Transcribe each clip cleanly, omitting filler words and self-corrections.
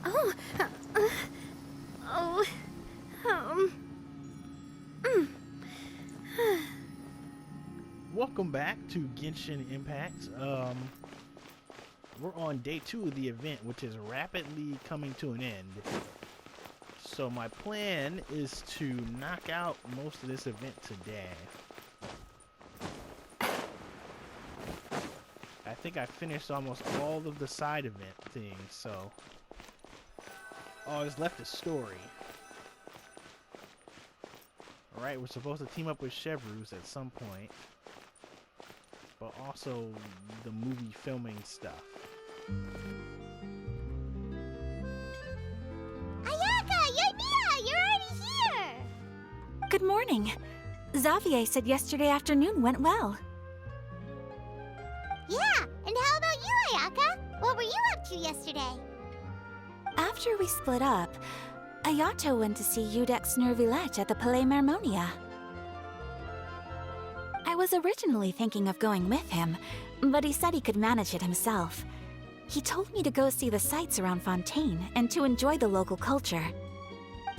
Oh, oh, Welcome back to Genshin Impact. We're on day 2 of the event, which is rapidly coming to an end. So my plan is to knock out most of this event today. I think I finished almost all of the side event things, so all that's left is story. Alright, we're supposed to team up with Chevreuse at some point, but also the movie filming stuff. Ayaka, Yoimiya, you're already here! Good morning. Xavier said yesterday afternoon went well. Yeah, and how about you, Ayaka? What were you up to yesterday? After we split up, Ayato went to see Udex Nervillette at the Palais Mermonia. I was originally thinking of going with him, but he said he could manage it himself. He told me to go see the sights around Fontaine and to enjoy the local culture.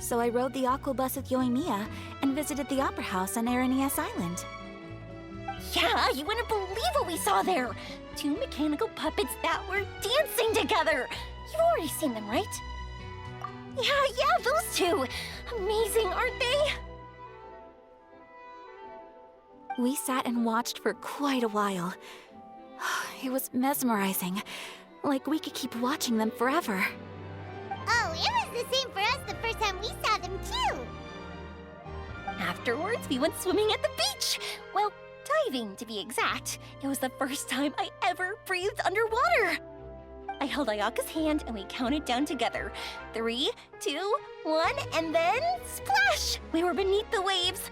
So I rode the aquabus with Yoimiya and visited the opera house on Aranias Island. yeah, you wouldn't believe what we saw there! 2 mechanical puppets that were dancing together! You've already seen them, right? Yeah, those 2! Amazing, aren't they? We sat and watched for quite a while. It was mesmerizing, like we could keep watching them forever. Oh, it was the same for us the first time we saw them, too! Afterwards, we went swimming at the beach! Well, diving, to be exact. It was the first time I ever breathed underwater! I held Ayaka's hand and we counted down together. 3, 2, 1, and then splash! We were beneath the waves.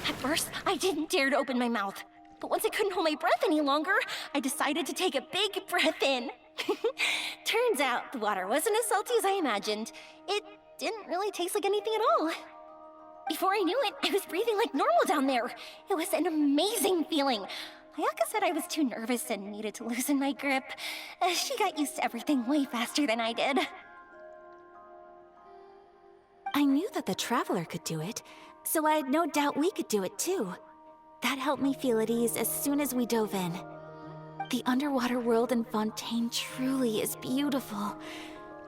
At first, I didn't dare to open my mouth. But once I couldn't hold my breath any longer, I decided to take a big breath in. Turns out the water wasn't as salty as I imagined. It didn't really taste like anything at all. Before I knew it, I was breathing like normal down there. It was an amazing feeling. Ayaka said I was too nervous and needed to loosen my grip. She got used to everything way faster than I did. I knew that the Traveler could do it, so I had no doubt we could do it too. That helped me feel at ease as soon as we dove in. The underwater world in Fontaine truly is beautiful.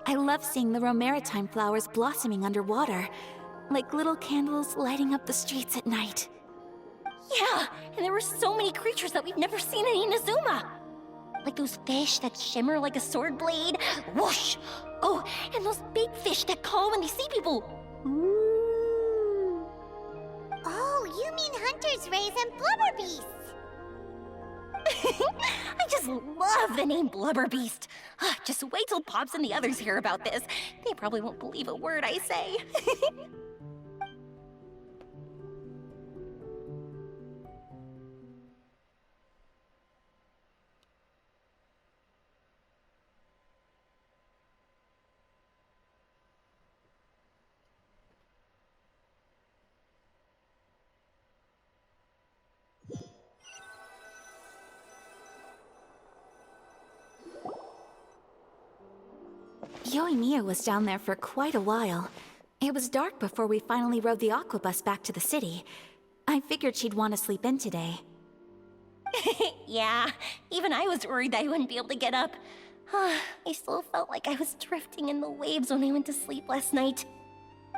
I love seeing the romaritime flowers blossoming underwater, like little candles lighting up the streets at night. Yeah, and there were so many creatures that we've never seen in Inazuma. Like those fish that shimmer like a sword blade. Whoosh! Oh, and those big fish that call when they see people. Ooh. Oh, you mean Hunter's Rays and Blubber Beasts! I just love the name Blubber Beast. Just wait till Pops and the others hear about this. They probably won't believe a word I say. Yoimiya was down there for quite a while. It was dark before we finally rode the aquabus back to the city. I figured she'd want to sleep in today. Yeah, even I was worried that I wouldn't be able to get up. I still felt like I was drifting in the waves when I went to sleep last night.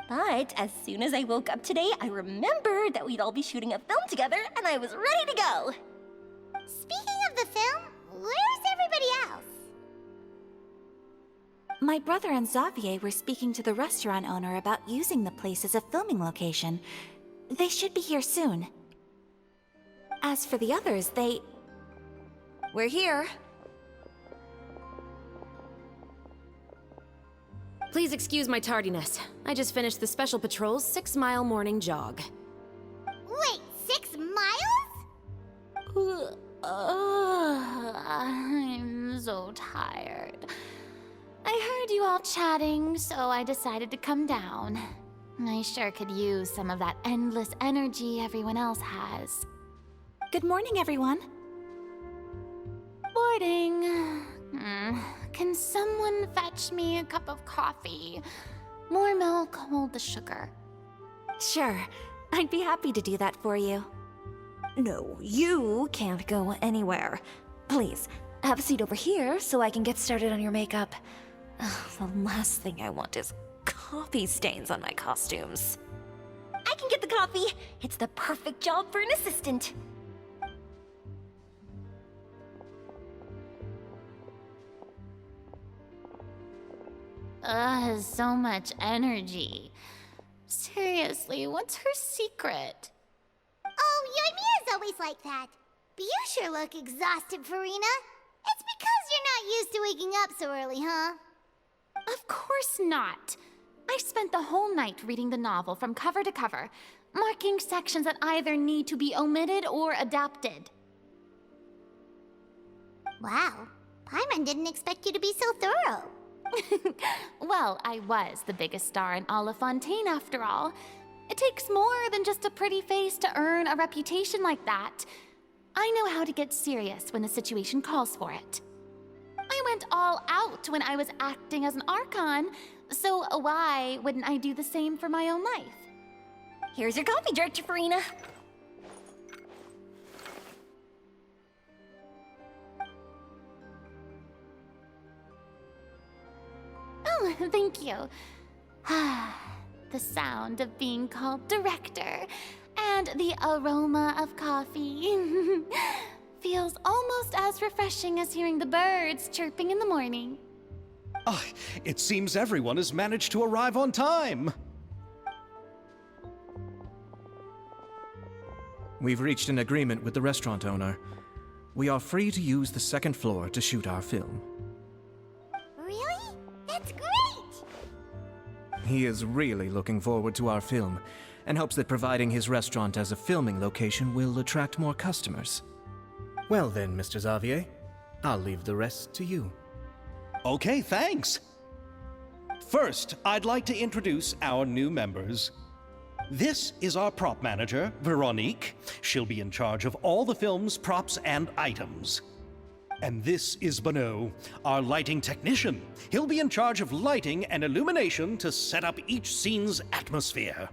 But as soon as I woke up today, I remembered that we'd all be shooting a film together, and I was ready to go. Speaking of the film, where's everybody else? My brother and Xavier were speaking to the restaurant owner about using the place as a filming location. They should be here soon. As for the others, We're here. Please excuse my tardiness. I just finished the Special Patrol's 6-mile morning jog. Wait, 6 miles? tired. I heard you all chatting, so I decided to come down. I sure could use some of that endless energy everyone else has. Good morning, everyone. Morning. Can someone fetch me a cup of coffee? More milk, hold the sugar. Sure, I'd be happy to do that for you. No, you can't go anywhere. Please, have a seat over here so I can get started on your makeup. The last thing I want is coffee stains on my costumes. I can get the coffee. It's the perfect job for an assistant. So much energy. Seriously, what's her secret? Oh, Yoimiya's always like that. But you sure look exhausted, Farina. It's because you're not used to waking up so early, huh? Of course not. I spent the whole night reading the novel from cover to cover, marking sections that either need to be omitted or adapted. Wow. Paimon didn't expect you to be so thorough. Well, I was the biggest star in all of Fontaine after all. It takes more than just a pretty face to earn a reputation like that. I know how to get serious when the situation calls for it. I went all out when I was acting as an Archon, so why wouldn't I do the same for my own life? Here's your coffee, Director Farina. Oh, thank you. The sound of being called director and the aroma of coffee feels almost as refreshing as hearing the birds chirping in the morning. It seems everyone has managed to arrive on time. We've reached an agreement with the restaurant owner. We are free to use the second floor to shoot our film. Really? That's great! He is really looking forward to our film, and hopes that providing his restaurant as a filming location will attract more customers. Well then, Mr. Xavier, I'll leave the rest to you. Okay, thanks. First, I'd like to introduce our new members. This is our prop manager, Veronique. She'll be in charge of all the film's props and items. And this is Bonneau, our lighting technician. He'll be in charge of lighting and illumination to set up each scene's atmosphere.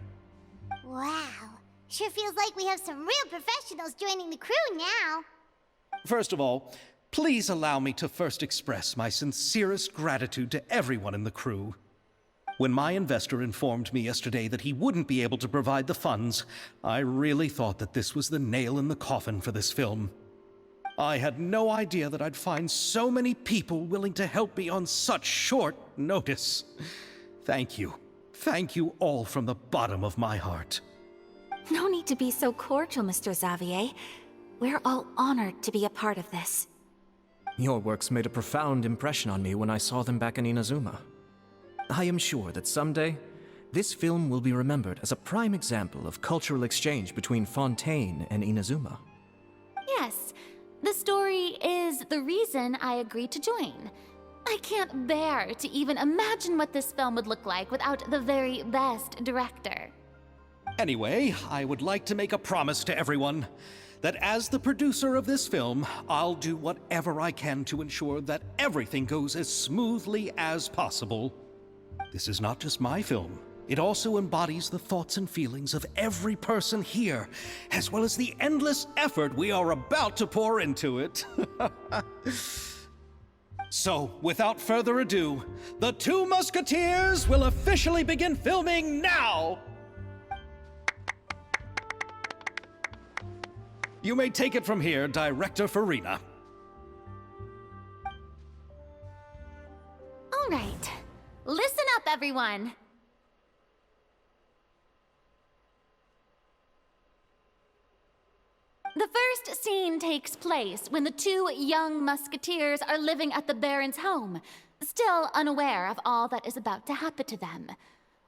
Wow. Sure feels like we have some real professionals joining the crew now. First of all, please allow me to first express my sincerest gratitude to everyone in the crew. When my investor informed me yesterday that he wouldn't be able to provide the funds, I really thought that this was the nail in the coffin for this film. I had no idea that I'd find so many people willing to help me on such short notice. Thank you. Thank you all from the bottom of my heart. No need to be so cordial, Mr. Xavier. We're all honored to be a part of this. Your works made a profound impression on me when I saw them back in Inazuma. I am sure that someday, this film will be remembered as a prime example of cultural exchange between Fontaine and Inazuma. Yes, the story is the reason I agreed to join. I can't bear to even imagine what this film would look like without the very best director. Anyway, I would like to make a promise to everyone that as the producer of this film, I'll do whatever I can to ensure that everything goes as smoothly as possible. This is not just my film. It also embodies the thoughts and feelings of every person here, as well as the endless effort we are about to pour into it. So, without further ado, the two Musketeers will officially begin filming now! You may take it from here, Director Farina. All right, listen up, everyone. The first scene takes place when the two young musketeers are living at the Baron's home, still unaware of all that is about to happen to them.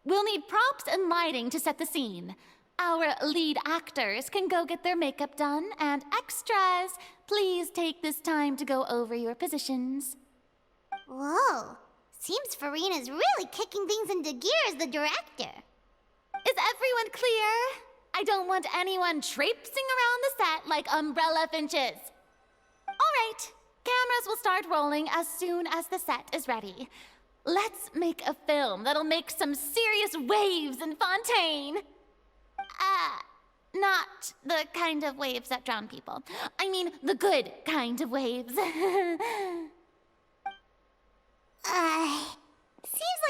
We'll need props and lighting to set the scene. Our lead actors can go get their makeup done, and extras, please take this time to go over your positions. Whoa. Seems Farina's really kicking things into gear as the director. Is everyone clear? I don't want anyone traipsing around the set like umbrella finches. All right, cameras will start rolling as soon as the set is ready. Let's make a film that'll make some serious waves in Fontaine. Not the kind of waves that drown people. I mean, the good kind of waves. Seems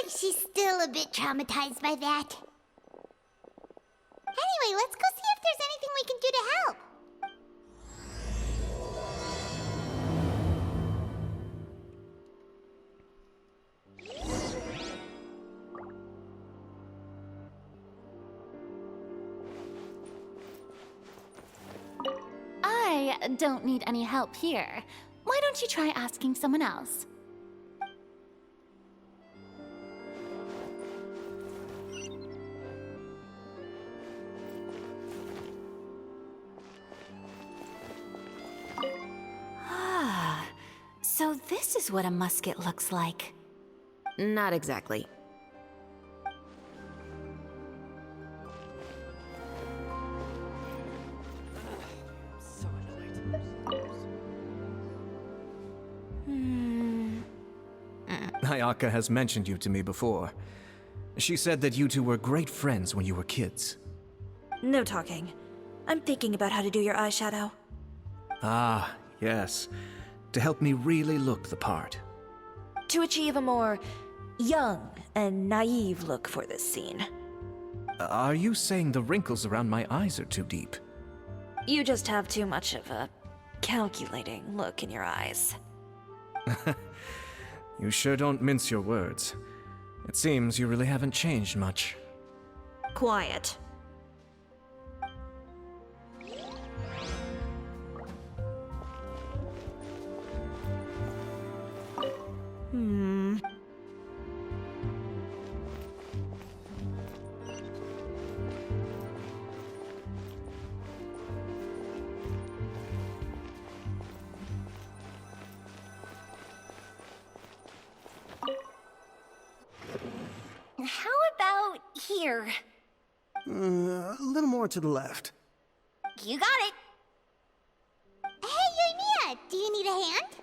like she's still a bit traumatized by that. Anyway, let's go see if there's anything we can do to help. I don't need any help here. Why don't you try asking someone else? So this is what a musket looks like. Not exactly. Ayaka has mentioned you to me before. She said that you two were great friends when you were kids. No talking. I'm thinking about how to do your eyeshadow. Ah, yes. To help me really look the part. To achieve a more young and naive look for this scene. Are you saying the wrinkles around my eyes are too deep? You just have too much of a calculating look in your eyes. You sure don't mince your words. It seems you really haven't changed much. Quiet. How about here? A little more to the left. You got it. Hey, Yoimiya, do you need a hand?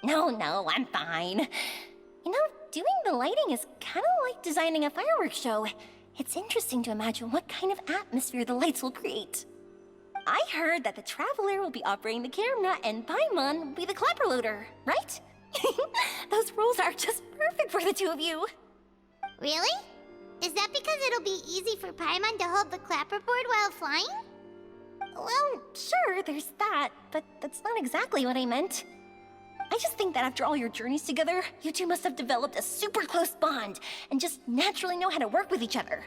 No, I'm fine. You know, doing the lighting is kind of like designing a fireworks show. It's interesting to imagine what kind of atmosphere the lights will create. I heard that the Traveler will be operating the camera and Paimon will be the clapper loader, right? Those roles are just perfect for the two of you. Really? Is that because it'll be easy for Paimon to hold the clapperboard while flying? Well, sure, there's that, but that's not exactly what I meant. I just think that after all your journeys together, you two must have developed a super close bond and just naturally know how to work with each other.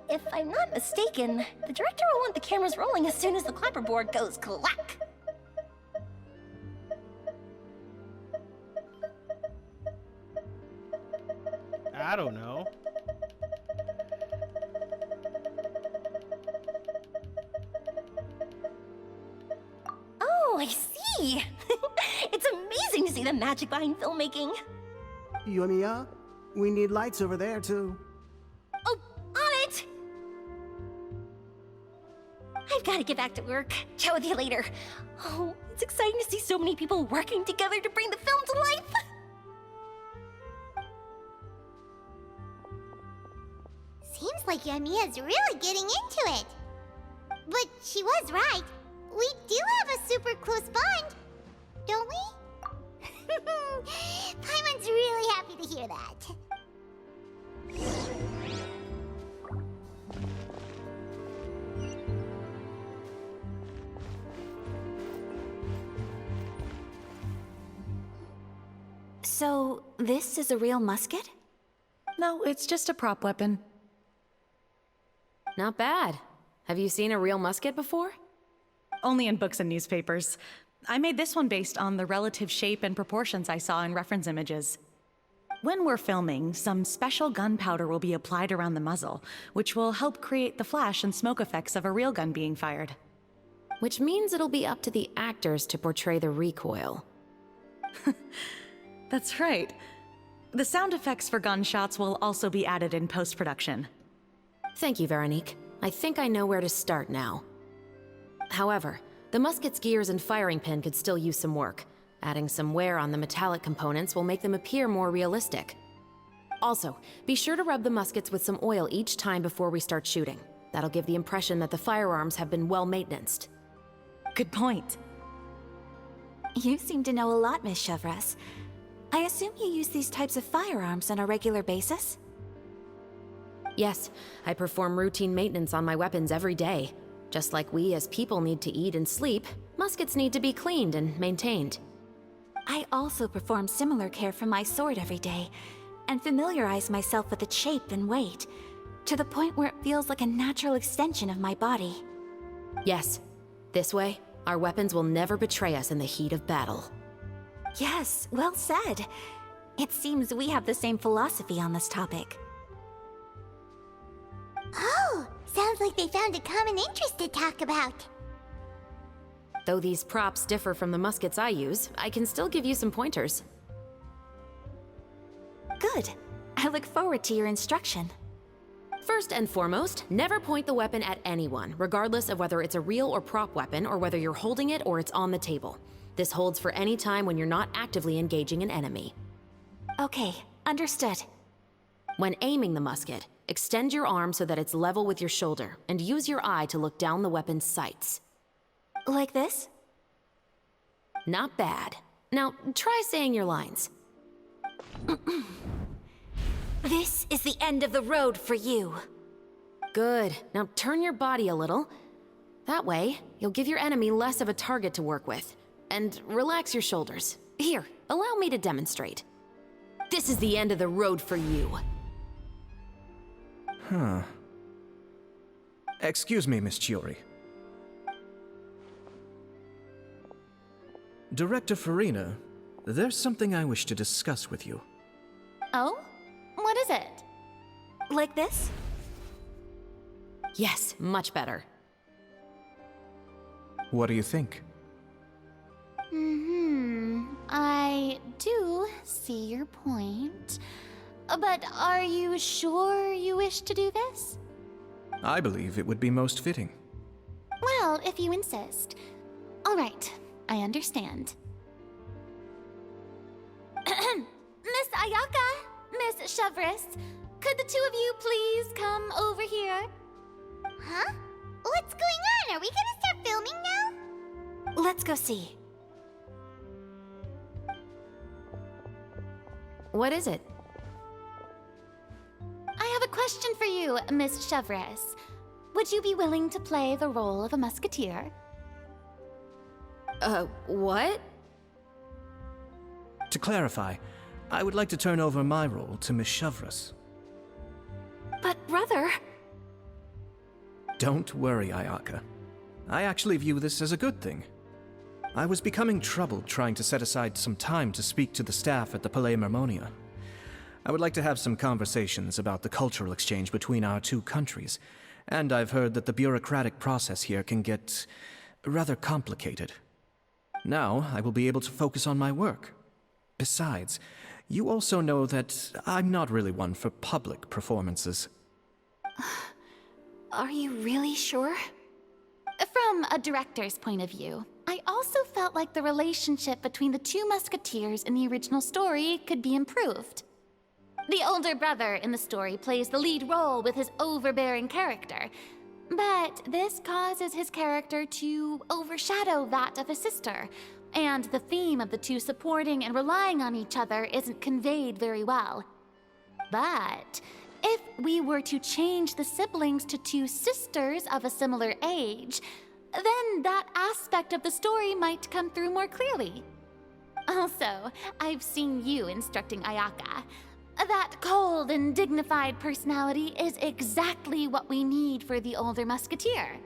If I'm not mistaken, the director will want the cameras rolling as soon as the clapperboard goes clack. I don't know. Oh, I see. It's amazing to see the magic behind filmmaking. Yoimiya, we need lights over there, too. Oh, on it! I've got to get back to work. Chat with you later. Oh, it's exciting to see so many people working together to bring the film to life. Seems like Yoimiya's really getting into it. But she was right. We do have a super close bond, don't we? Paimon's really happy to hear that. So, this is a real musket? No, it's just a prop weapon. Not bad. Have you seen a real musket before? Only in books and newspapers. I made this one based on the relative shape and proportions I saw in reference images. When we're filming, some special gunpowder will be applied around the muzzle, which will help create the flash and smoke effects of a real gun being fired. Which means it'll be up to the actors to portray the recoil. That's right. The sound effects for gunshots will also be added in post-production. Thank you, Veronique. I think I know where to start now. However, the musket's gears and firing pin could still use some work. Adding some wear on the metallic components will make them appear more realistic. Also, be sure to rub the muskets with some oil each time before we start shooting. That'll give the impression that the firearms have been well maintained. Good point. You seem to know a lot, Miss Chevreuse. I assume you use these types of firearms on a regular basis? Yes, I perform routine maintenance on my weapons every day. Just like we as people need to eat and sleep, muskets need to be cleaned and maintained. I also perform similar care for my sword every day, and familiarize myself with its shape and weight, to the point where it feels like a natural extension of my body. Yes, this way, our weapons will never betray us in the heat of battle. Yes, well said. It seems we have the same philosophy on this topic. Oh, sounds like they found a common interest to talk about. Though these props differ from the muskets I use, I can still give you some pointers. Good. I look forward to your instruction. First and foremost, never point the weapon at anyone, regardless of whether it's a real or prop weapon or whether you're holding it or it's on the table. This holds for any time when you're not actively engaging an enemy. Okay, understood. When aiming the musket, extend your arm so that it's level with your shoulder, and use your eye to look down the weapon's sights. Like this? Not bad. Now, try saying your lines. This is the end of the road for you. Good. Now turn your body a little. That way, you'll give your enemy less of a target to work with. And relax your shoulders. Here, allow me to demonstrate. This is the end of the road for you. Huh. Excuse me, Miss Chiori. Director Farina, there's something I wish to discuss with you. Oh? What is it? Like this? Yes, much better. What do you think? I do see your point. But are you sure you wish to do this? I believe it would be most fitting. Well, if you insist. All right, I understand. Miss Ayaka, Miss Chevreuse, could the two of you please come over here? Huh? What's going on? Are we gonna start filming now? Let's go see. What is it? I have a question for you, Miss Chevreuse. Would you be willing to play the role of a musketeer? What? To clarify, I would like to turn over my role to Miss Chevreuse. But brother... Don't worry, Ayaka. I actually view this as a good thing. I was becoming troubled trying to set aside some time to speak to the staff at the Palais Mermonia. I would like to have some conversations about the cultural exchange between our two countries, and I've heard that the bureaucratic process here can get rather complicated. Now, I will be able to focus on my work. Besides, you also know that I'm not really one for public performances. Are you really sure? From a director's point of view, I also felt like the relationship between the two musketeers in the original story could be improved. The older brother in the story plays the lead role with his overbearing character, but this causes his character to overshadow that of his sister, and the theme of the two supporting and relying on each other isn't conveyed very well. But if we were to change the siblings to two sisters of a similar age, then that aspect of the story might come through more clearly. Also, I've seen you instructing Ayaka. That cold and dignified personality is exactly what we need for the older musketeer.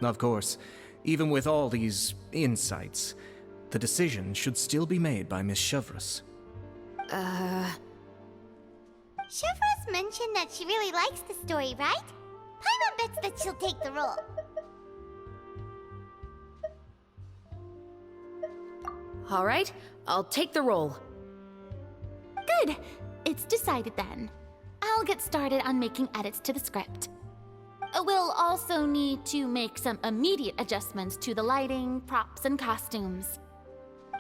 Of course, even with all these insights, the decision should still be made by Miss Chevreuse. Chevreuse mentioned that she really likes the story, right? Paimon bets that she'll take the role. All right, I'll take the role. Good! It's decided then. I'll get started on making edits to the script. We'll also need to make some immediate adjustments to the lighting, props, and costumes.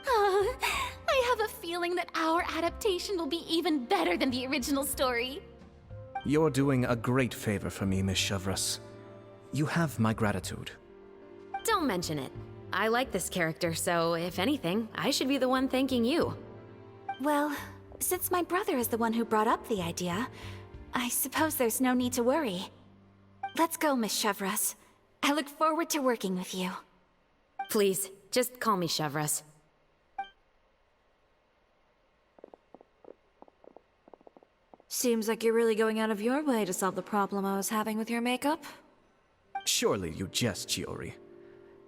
I have a feeling that our adaptation will be even better than the original story. You're doing a great favor for me, Miss Chevreuse. You have my gratitude. Don't mention it. I like this character, so if anything, I should be the one thanking you. Well, since my brother is the one who brought up the idea, I suppose there's no need to worry. Let's go, Miss Chevreuse. I look forward to working with you. Please, just call me Chevreuse. Seems like you're really going out of your way to solve the problem I was having with your makeup. Surely you jest, Chiori.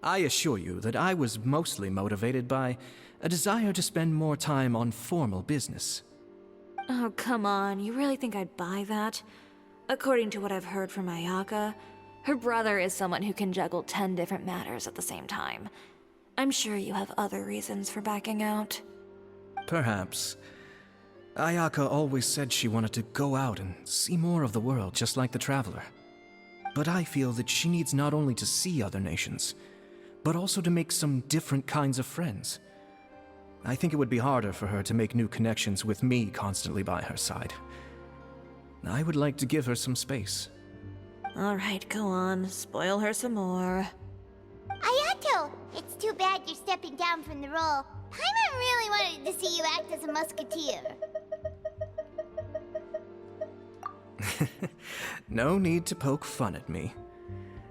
I assure you that I was mostly motivated by a desire to spend more time on formal business. Oh, come on. You really think I'd buy that? According to what I've heard from Ayaka, her brother is someone who can juggle 10 different matters at the same time. I'm sure you have other reasons for backing out. Perhaps. Ayaka always said she wanted to go out and see more of the world, just like the Traveler. But I feel that she needs not only to see other nations, but also to make some different kinds of friends. I think it would be harder for her to make new connections with me constantly by her side. I would like to give her some space. Alright, go on. Spoil her some more. Ayato! It's too bad you're stepping down from the role. Paimon really wanted to see you act as a musketeer. No need to poke fun at me.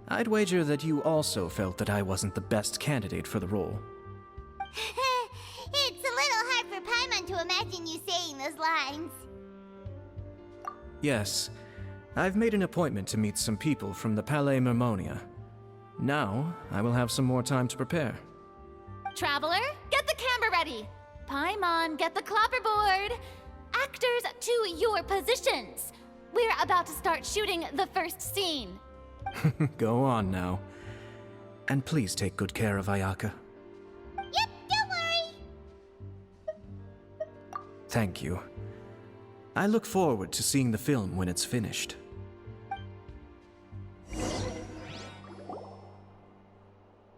I'd wager that you also felt that I wasn't the best candidate for the role. It's a little hard for Paimon to imagine you saying those lines. Yes, I've made an appointment to meet some people from the Palais Mermonia. Now, I will have some more time to prepare. Traveler, get the camera ready. Paimon, get the clapperboard. Actors, to your positions. We're about to start shooting the first scene. Go on now. And please take good care of Ayaka. Yep, don't worry. Thank you. I look forward to seeing the film when it's finished.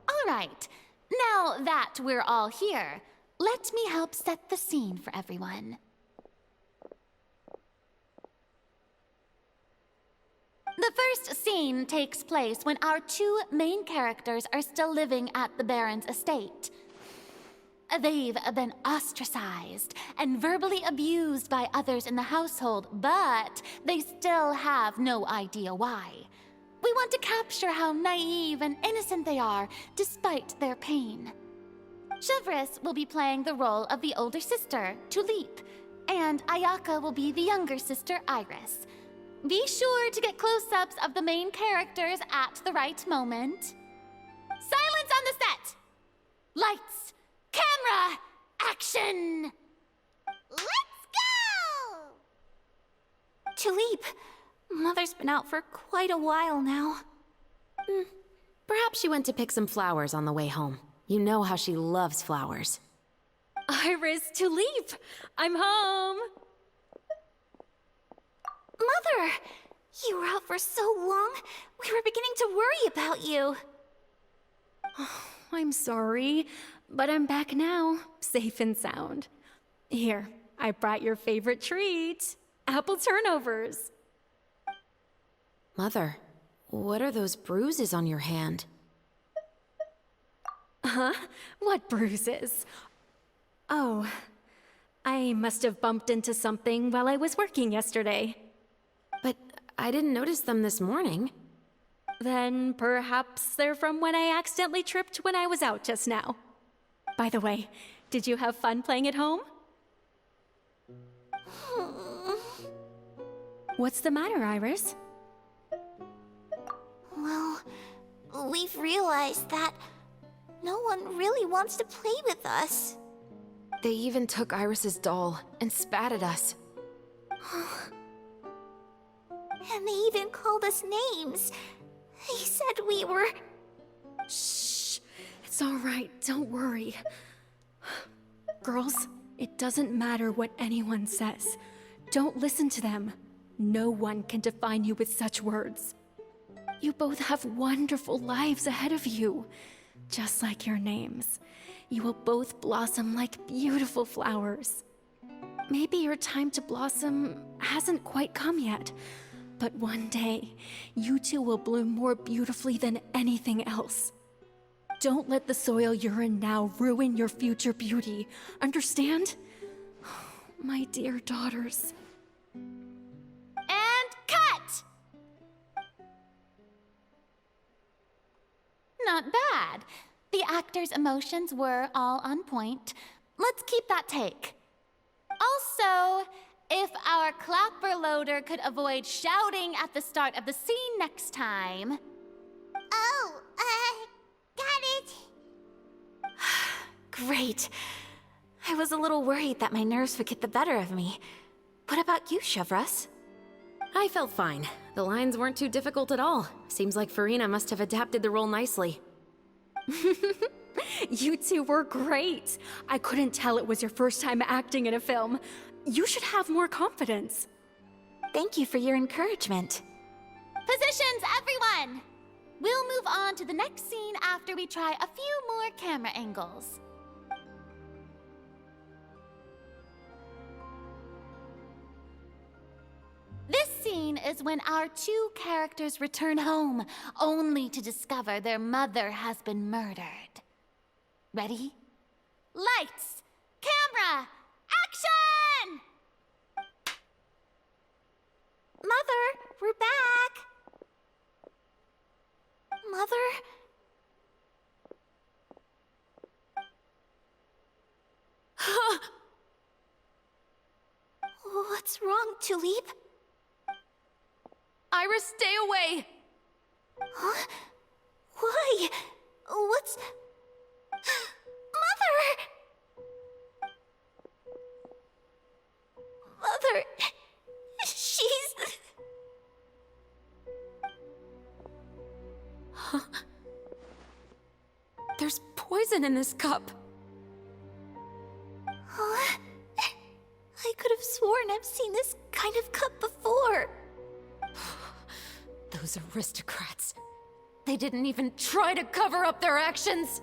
All right. Now that we're all here, let me help set the scene for everyone. The first scene takes place when our two main characters are still living at the Baron's estate. They've been ostracized and verbally abused by others in the household, but they still have no idea why. We want to capture how naive and innocent they are, despite their pain. Chevreuse will be playing the role of the older sister, Tulip, and Ayaka will be the younger sister, Iris. Be sure to get close-ups of the main characters at the right moment. Silence on the set! Lights, camera, action! Let's go! Tulip, Mother's been out for quite a while now. Perhaps she went to pick some flowers on the way home. You know how she loves flowers. Iris, Tulip, I'm home. Mother! You were out for so long, we were beginning to worry about you. I'm sorry, but I'm back now, safe and sound. Here, I brought your favorite treat, apple turnovers. Mother, what are those bruises on your hand? Huh? What bruises? Oh, I must have bumped into something while I was working yesterday. But I didn't notice them this morning. Then perhaps they're from when I accidentally tripped when I was out just now. By the way, did you have fun playing at home? What's the matter, Iris? Well, we've realized that no one really wants to play with us. They even took Iris's doll and spat at us. And they even called us names. They said we were... Shh. It's all right. Don't worry. Girls, It doesn't matter what anyone says. Don't listen to them. No one can define you with such words. You both have wonderful lives ahead of you. Just like your names. You will both blossom like beautiful flowers. Maybe your time to blossom hasn't quite come yet, but one day, you two will bloom more beautifully than anything else. Don't let the soil you're in now ruin your future beauty. Understand? My dear daughters. And cut! Not bad. The actors' emotions were all on point. Let's keep that take. Also, if our clapper loader could avoid shouting at the start of the scene next time. Oh, got it. Great. I was a little worried that my nerves would get the better of me. What about you, Chevreuse? I felt fine. The lines weren't too difficult at all. Seems like Farina must have adapted the role nicely. You two were great. I couldn't tell it was your first time acting in a film. You should have more confidence. Thank you for your encouragement. Positions, everyone! We'll move on to the next scene after we try a few more camera angles. This scene is when our two characters return home, only to discover their mother has been murdered. Ready? Lights! Camera! Action! Mother, we're back! Mother? What's wrong, Tulip? Iris, stay away! Huh? Why? What's... Mother! Mother... She's... Huh? There's poison in this cup. Huh? I could have sworn I've seen this kind of cup before. Those aristocrats. They didn't even try to cover up their actions.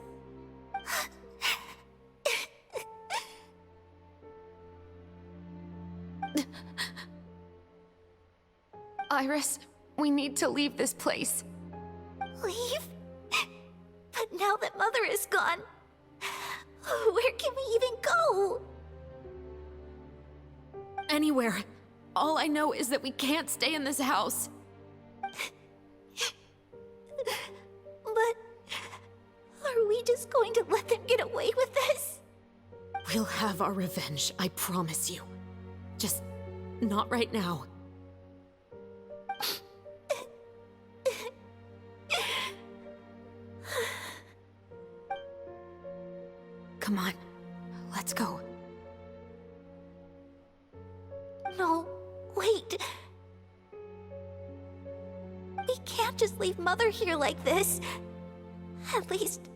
Iris, we need to leave this place. Leave? But now that Mother is gone, where can we even go? Anywhere. All I know is that we can't stay in this house. But are we just going to let them get away with this? We'll have our revenge, I promise you. Just not right now. Come on, let's go. No, wait. We can't just leave Mother here like this. At least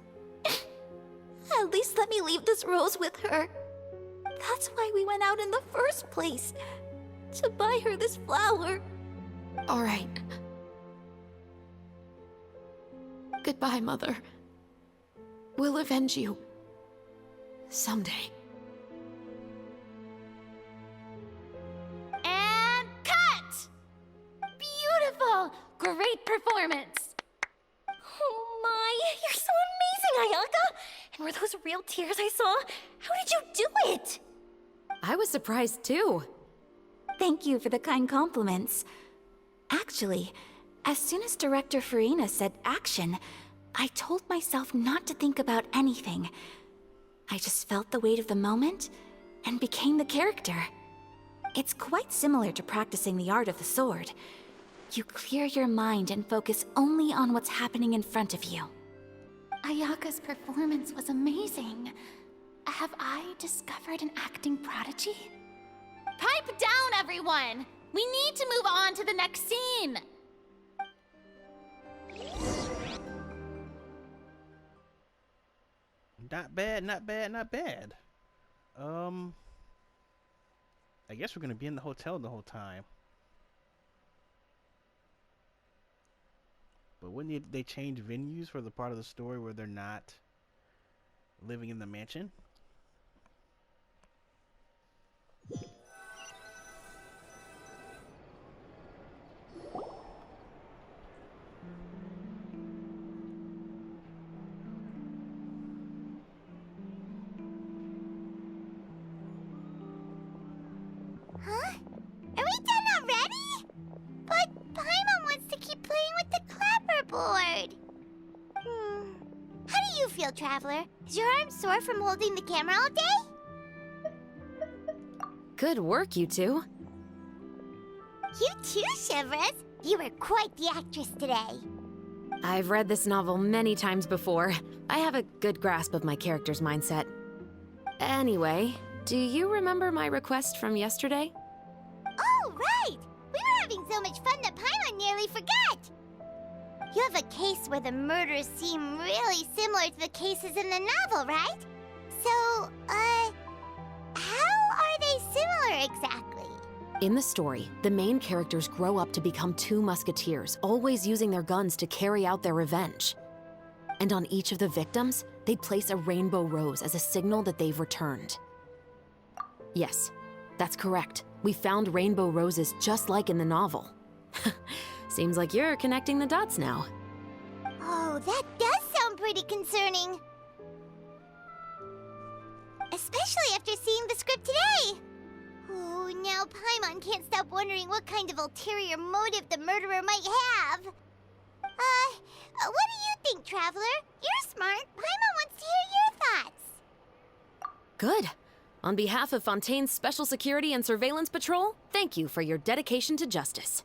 let me leave this rose with her. That's why we went out in the first place. To buy her this flower. All right. Goodbye, Mother. We'll avenge you. Someday. And cut! Beautiful! Great performance! Oh my, you're so amazing, Ayaka! And were those real tears I saw? How did you do it? I was surprised too. Thank you for the kind compliments. Actually, as soon as Director Farina said action, I told myself not to think about anything. I just felt the weight of the moment and became the character. It's quite similar to practicing the art of the sword. You clear your mind and focus only on what's happening in front of you. Ayaka's performance was amazing. Have I discovered an acting prodigy? Pipe down, everyone! We need to move on to the next scene! Not bad, not bad, not bad. I guess we're gonna be in the hotel the whole time. But wouldn't they change venues for the part of the story where they're not living in the mansion? Huh? Are we done already? But Paimon wants to keep playing with the clapperboard. How do you feel, Traveler? Is your arm sore from holding the camera all day? Good work, you two. You too, Chevreuse. You were quite the actress today. I've read this novel many times before. I have a good grasp of my character's mindset. Anyway, do you remember my request from yesterday? Oh, right! We were having so much fun that Paimon nearly forgot! You have a case where the murders seem really similar to the cases in the novel, right? So, how are they similar exactly? In the story, the main characters grow up to become two musketeers, always using their guns to carry out their revenge. And on each of the victims, they place a rainbow rose as a signal that they've returned. Yes, that's correct. We found rainbow roses just like in the novel. Seems like you're connecting the dots now. Oh, that does sound pretty concerning. Especially after seeing the script today. Oh, now Paimon can't stop wondering what kind of ulterior motive the murderer might have. What do you think, Traveler? You're smart. Paimon wants to hear your thoughts. Good. On behalf of Fontaine's Special Security and Surveillance Patrol, thank you for your dedication to justice.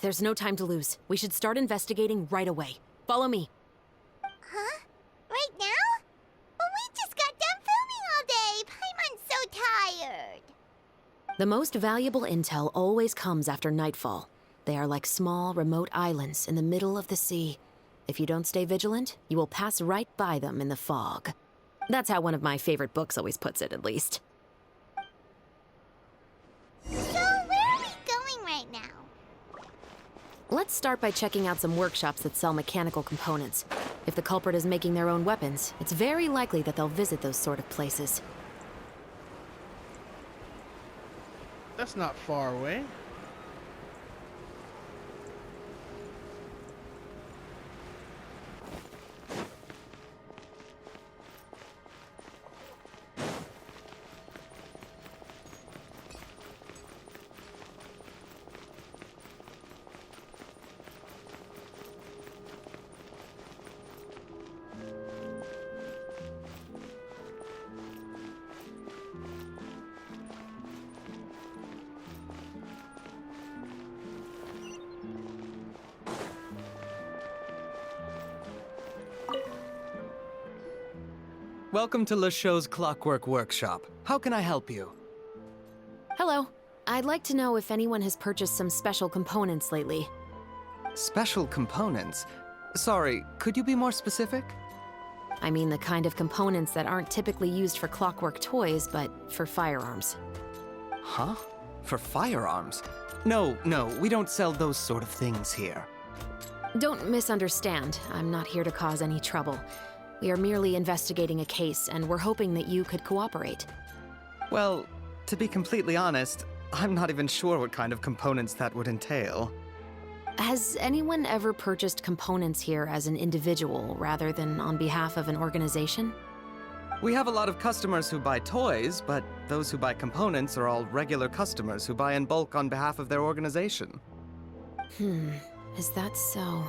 There's no time to lose. We should start investigating right away. Follow me. Huh? Right now? But we just got done filming all day. Paimon's so tired. The most valuable intel always comes after nightfall. They are like small, remote islands in the middle of the sea. If you don't stay vigilant, you will pass right by them in the fog. That's how one of my favorite books always puts it, at least. So, where are we going right now? Let's start by checking out some workshops that sell mechanical components. If the culprit is making their own weapons, it's very likely that they'll visit those sort of places. That's not far away. Welcome to LeChaux's Clockwork Workshop. How can I help you? Hello. I'd like to know if anyone has purchased some special components lately. Special components? Sorry, could you be more specific? I mean the kind of components that aren't typically used for clockwork toys, but for firearms. Huh? For firearms? No, we don't sell those sort of things here. Don't misunderstand. I'm not here to cause any trouble. We are merely investigating a case, and we're hoping that you could cooperate. Well, to be completely honest, I'm not even sure what kind of components that would entail. Has anyone ever purchased components here as an individual rather than on behalf of an organization? We have a lot of customers who buy toys, but those who buy components are all regular customers who buy in bulk on behalf of their organization. Is that so?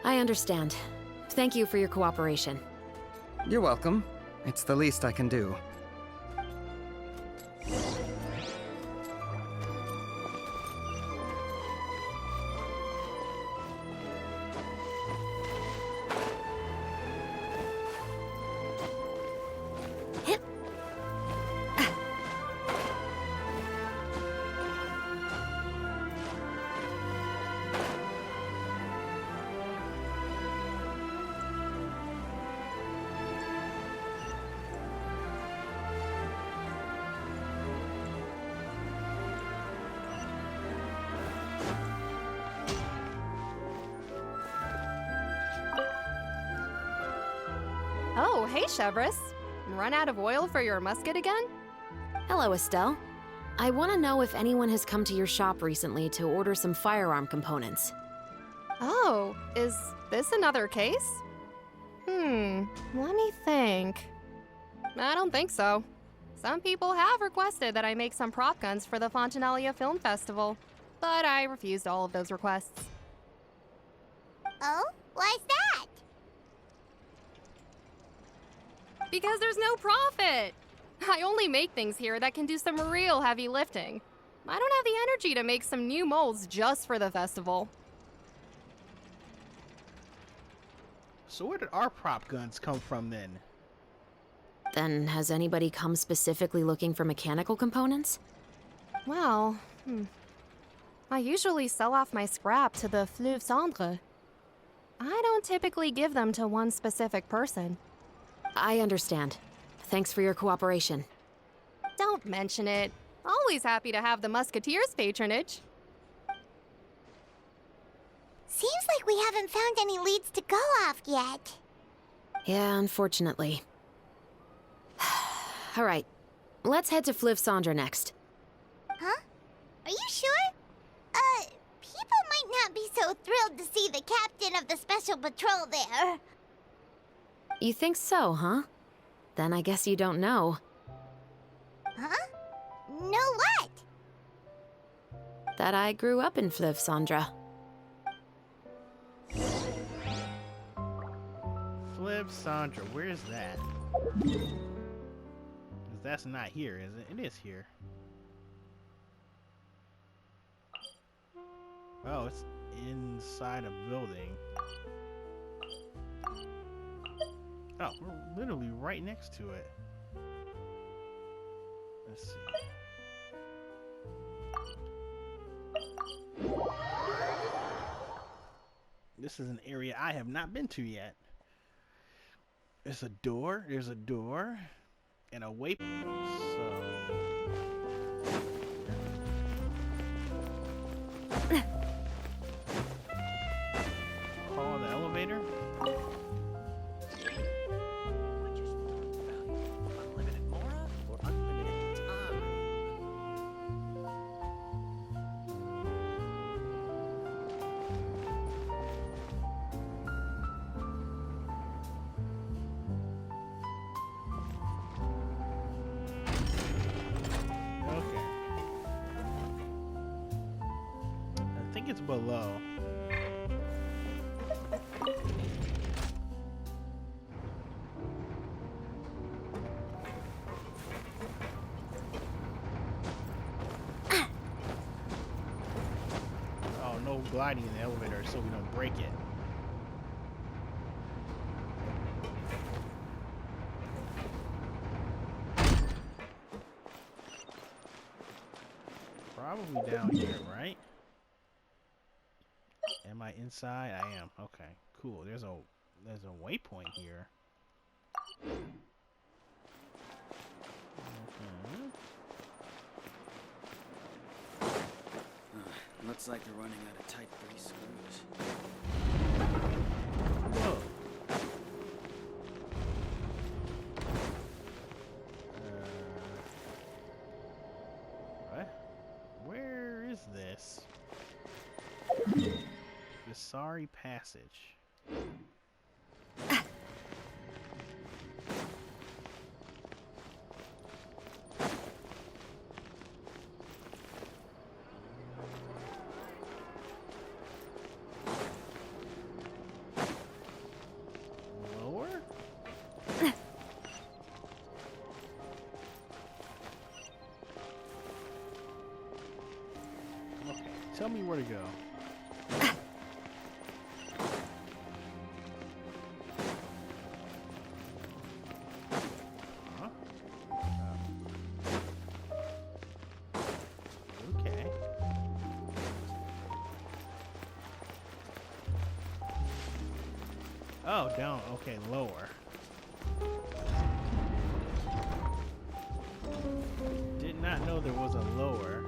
I understand. Thank you for your cooperation. You're welcome. It's the least I can do. Oh, hey, Chevreuse. Run out of oil for your musket again? Hello, Estelle. I want to know if anyone has come to your shop recently to order some firearm components. Oh, is this another case? Let me think. I don't think so. Some people have requested that I make some prop guns for the Fontaine Film Festival, but I refused all of those requests. Oh? Why's that? Because there's no profit! I only make things here that can do some real heavy lifting. I don't have the energy to make some new molds just for the festival. So where did our prop guns come from then? Then, has anybody come specifically looking for mechanical components? Well, I usually sell off my scrap to the Fleuve Cendre. I don't typically give them to one specific person. I understand. Thanks for your cooperation. Don't mention it. Always happy to have the Musketeers' patronage. Seems like we haven't found any leads to go off yet. Yeah, unfortunately. All right, let's head to Fleuve Cendre next. Huh? Are you sure? People might not be so thrilled to see the captain of the special patrol there. You think so, huh? Then I guess you don't know. Huh? Know what? That I grew up in Fleuve Cendre. Fleuve Cendre, where's that? 'Cause that's not here, is it? It is here. Oh, it's inside a building. Oh, we're literally right next to it. Let's see. This is an area I have not been to yet. There's a door, and a waypoint. So call the elevator. Unlimited Mora or unlimited time? Okay. I think it's below. Oh, no gliding in the elevator so we don't break it. Probably down here, right? Am I inside? I am. Okay, cool. There's a waypoint here. Okay. Looks like they're running out of tight 3 screws. Whoa. What? Where is this? Visari Passage. Lower? Okay, tell me where to go. Huh? Okay. Oh, down. Okay, lower. Did not know there was a lower.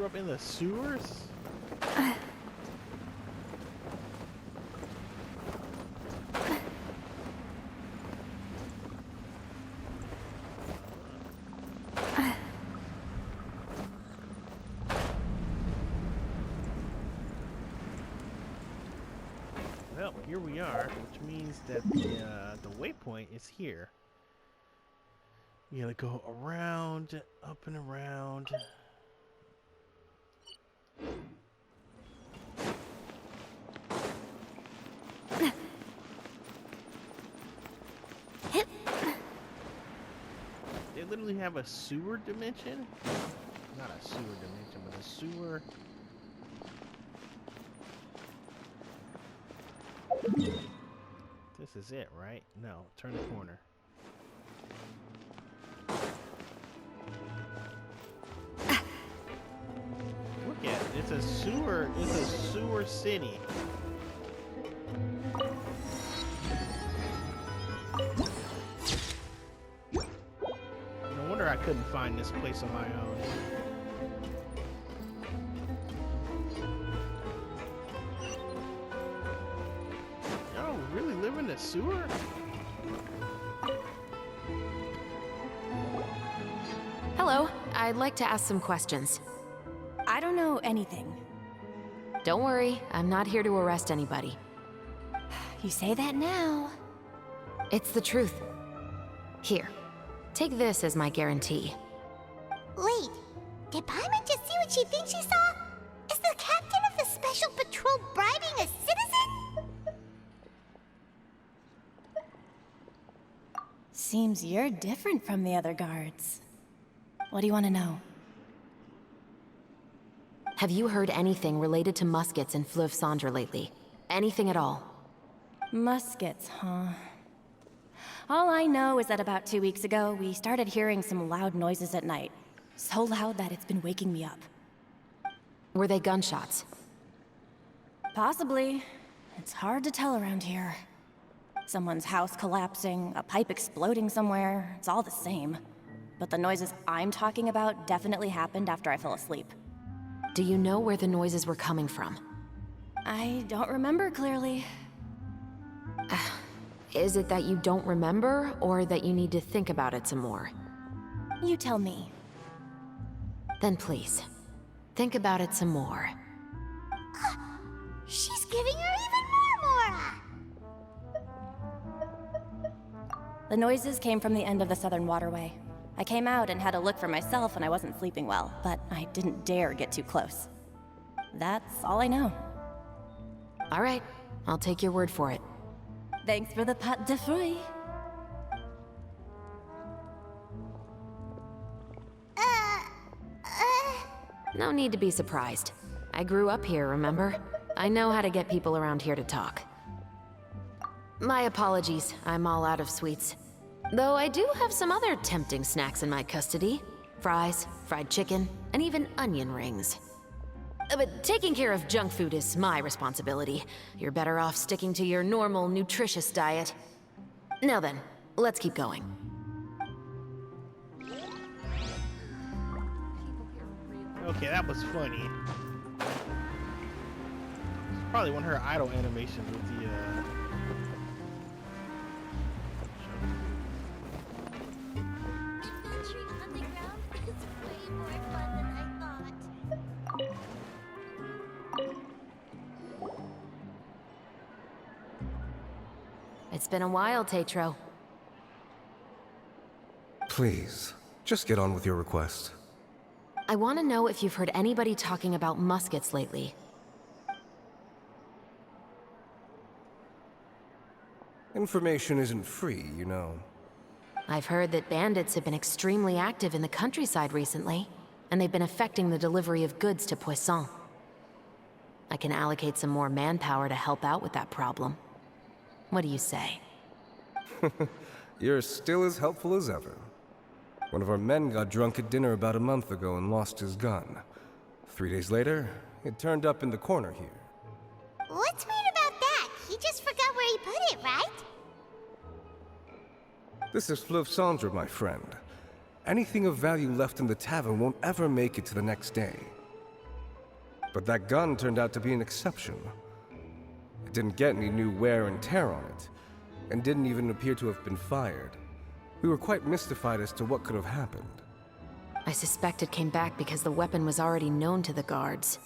up in the sewers? Well, here we are, which means that the waypoint is here. You gotta go around, up and around. They literally have a sewer dimension? Not a sewer dimension, but a sewer. This is it, right? No, turn the corner. Look at it. It's a sewer city. No wonder I couldn't find this place on my own. Y'all really live in the sewer? Hello, I'd like to ask some questions. I don't know anything. Don't worry, I'm not here to arrest anybody. You say that now. It's the truth. Here, take this as my guarantee. Wait, did Paimon just see what she thinks she saw? Is the captain of the special patrol bribing a citizen? Seems you're different from the other guards. What do you want to know? Have you heard anything related to Muskets in Fleuve Cendre lately? Anything at all? Muskets, huh? All I know is that about 2 weeks ago, we started hearing some loud noises at night. So loud that it's been waking me up. Were they gunshots? Possibly. It's hard to tell around here. Someone's house collapsing, a pipe exploding somewhere, it's all the same. But the noises I'm talking about definitely happened after I fell asleep. Do you know where the noises were coming from? I don't remember clearly. Is it that you don't remember, or that you need to think about it some more? You tell me. Then please, think about it some more. She's giving her even more Mora! The noises came from the end of the Southern Waterway. I came out and had a look for myself and I wasn't sleeping well, but I didn't dare get too close. That's all I know. All right, I'll take your word for it. Thanks for the pâte de fruits. No need to be surprised. I grew up here, remember? I know how to get people around here to talk. My apologies, I'm all out of sweets. Though I do have some other tempting snacks in my custody. Fries, fried chicken, and even onion rings. But taking care of junk food is my responsibility. You're better off sticking to your normal, nutritious diet. Now then, let's keep going. Okay, that was funny. It's probably one of her idol animations with the Adventuring underground is way more fun than I thought. It's been a while, Tetro. Please, just get on with your request. I want to know if you've heard anybody talking about muskets lately. Information isn't free, you know. I've heard that bandits have been extremely active in the countryside recently, and they've been affecting the delivery of goods to Poisson. I can allocate some more manpower to help out with that problem. What do you say? You're still as helpful as ever. One of our men got drunk at dinner about a month ago and lost his gun. 3 days later, it turned up in the corner here. What's weird about that? He just forgot where he put it, right? This is Fleuve Cendre, my friend. Anything of value left in the tavern won't ever make it to the next day. But that gun turned out to be an exception. It didn't get any new wear and tear on it, and didn't even appear to have been fired. We were quite mystified as to what could have happened. I suspect it came back because the weapon was already known to the guards.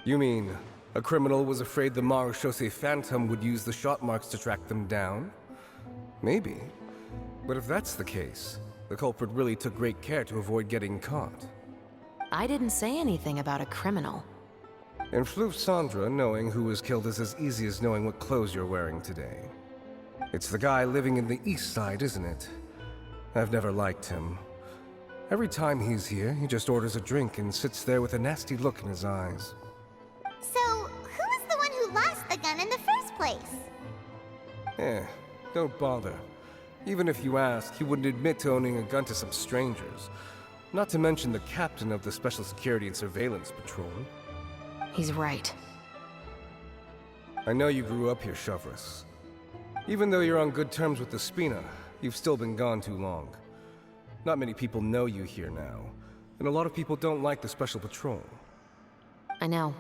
You mean, a criminal was afraid the Marechaussee Phantom would use the shot marks to track them down? Maybe. But if that's the case, the culprit really took great care to avoid getting caught. I didn't say anything about a criminal. In Fleuve Cendra, knowing who was killed is as easy as knowing what clothes you're wearing today. It's the guy living in the East Side, isn't it? I've never liked him. Every time he's here, he just orders a drink and sits there with a nasty look in his eyes. So, who was the one who lost the gun in the first place? Don't bother. Even if you asked, he wouldn't admit to owning a gun to some strangers. Not to mention the captain of the Special Security and Surveillance Patrol. He's right. I know you grew up here, Chevreuse. Even though you're on good terms with the Spina, you've still been gone too long. Not many people know you here now, and a lot of people don't like the Special Patrol. I know.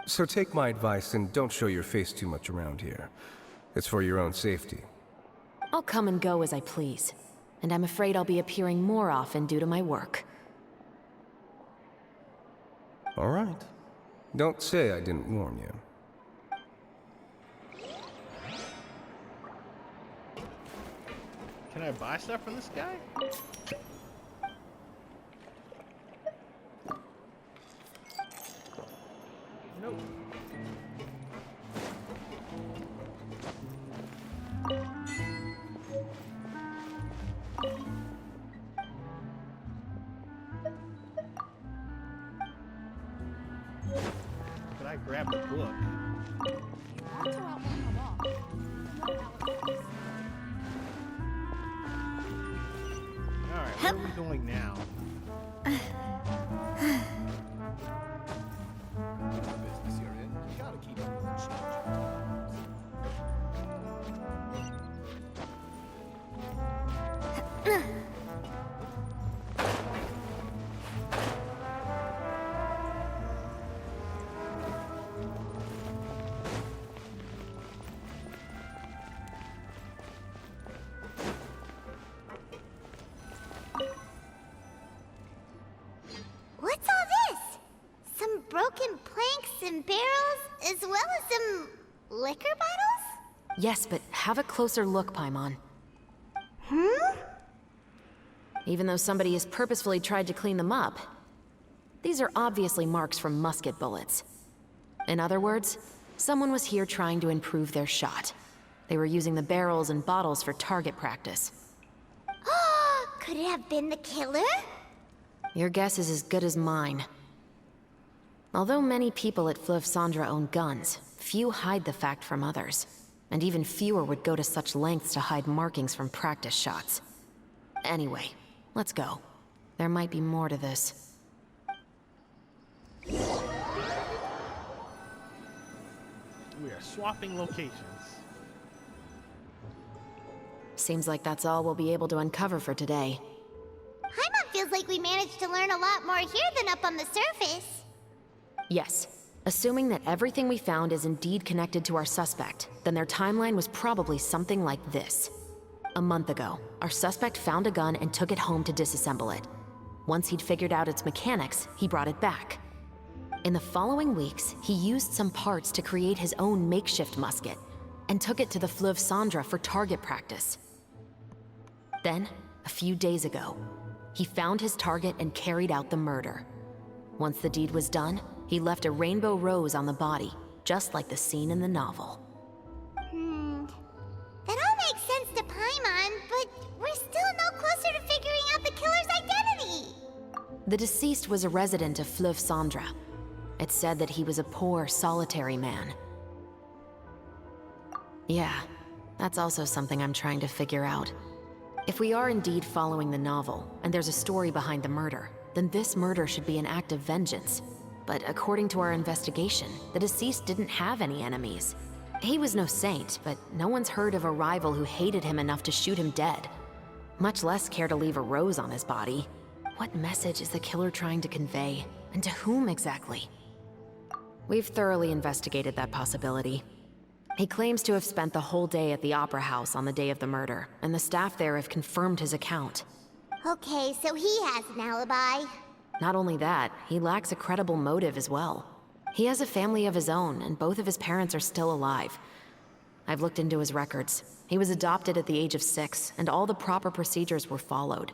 So take my advice and don't show your face too much around here. It's for your own safety. I'll come and go as I please, and I'm afraid I'll be appearing more often due to my work. All right. Don't say I didn't warn you. Can I buy stuff from this guy? Nope. Could I grab the book? Alright, where are we going now? The business you're in, you gotta keep up with the changing times. What's all this? Some broken planks and barrels, as well as some liquor bottles? Yes, but have a closer look, Paimon. Even though somebody has purposefully tried to clean them up, these are obviously marks from musket bullets. In other words, someone was here trying to improve their shot. They were using the barrels and bottles for target practice. Could it have been the killer? Your guess is as good as mine. Although many people at Fleuve Cendra own guns, few hide the fact from others. And even fewer would go to such lengths to hide markings from practice shots. Anyway, let's go. There might be more to this. We are swapping locations. Seems like that's all we'll be able to uncover for today. Paimon feels like we managed to learn a lot more here than up on the surface. Yes. Assuming that everything we found is indeed connected to our suspect, then their timeline was probably something like this. A month ago, our suspect found a gun and took it home to disassemble it. Once he'd figured out its mechanics, he brought it back. In the following weeks, he used some parts to create his own makeshift musket, and took it to the Fleuve Cendra for target practice. Then, a few days ago, he found his target and carried out the murder. Once the deed was done, he left a rainbow rose on the body, just like the scene in the novel. That all makes sense to Paimon, but we're still no closer to figuring out the killer's identity. The deceased was a resident of Fleuve Cendra. It's said that he was a poor, solitary man. Yeah, that's also something I'm trying to figure out. If we are indeed following the novel, and there's a story behind the murder, then this murder should be an act of vengeance. But according to our investigation, the deceased didn't have any enemies. He was no saint, but no one's heard of a rival who hated him enough to shoot him dead. Much less care to leave a rose on his body. What message is the killer trying to convey? And to whom exactly? We've thoroughly investigated that possibility. He claims to have spent the whole day at the Opera House on the day of the murder, and the staff there have confirmed his account. Okay, so he has an alibi. Not only that, he lacks a credible motive as well. He has a family of his own, and both of his parents are still alive. I've looked into his records. He was adopted at the age of 6, and all the proper procedures were followed.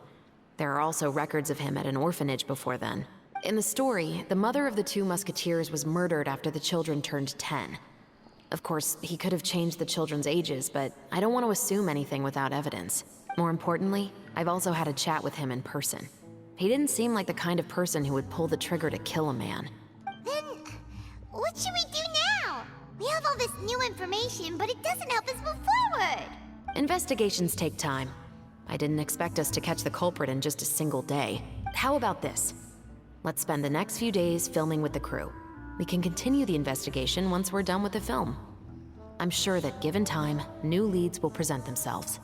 There are also records of him at an orphanage before then. In the story, the mother of the 2 Musketeers was murdered after the children turned 10. Of course, he could have changed the children's ages, but I don't want to assume anything without evidence. More importantly, I've also had a chat with him in person. He didn't seem like the kind of person who would pull the trigger to kill a man. Then, what should we do now? We have all this new information, but it doesn't help us move forward. Investigations take time. I didn't expect us to catch the culprit in just a single day. How about this? Let's spend the next few days filming with the crew. We can continue the investigation once we're done with the film. I'm sure that given time, new leads will present themselves.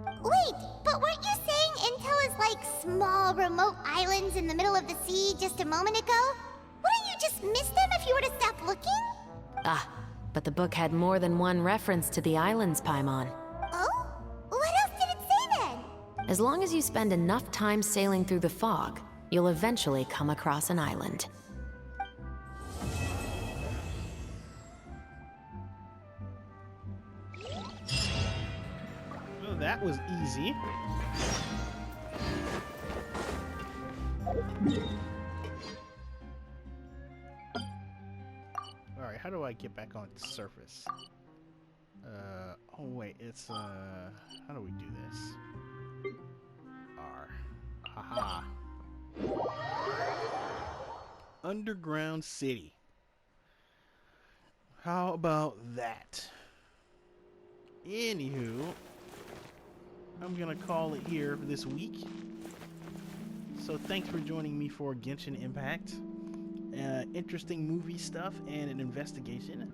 Wait, but weren't you saying Intel is like small, remote islands in the middle of the sea just a moment ago? Wouldn't you just miss them if you were to stop looking? Ah, but the book had more than one reference to the islands, Paimon. Oh? What else did it say then? As long as you spend enough time sailing through the fog, you'll eventually come across an island. Well, that was easy. Alright, how do I get back on surface? Oh wait, it's, how do we do this? R. Haha. Underground City. How about that? Anywho, I'm gonna call it here for this week. So thanks for joining me for Genshin Impact. Interesting movie stuff and an investigation.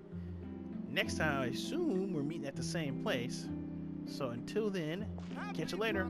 Next time, I assume we're meeting at the same place. So until then, catch you later.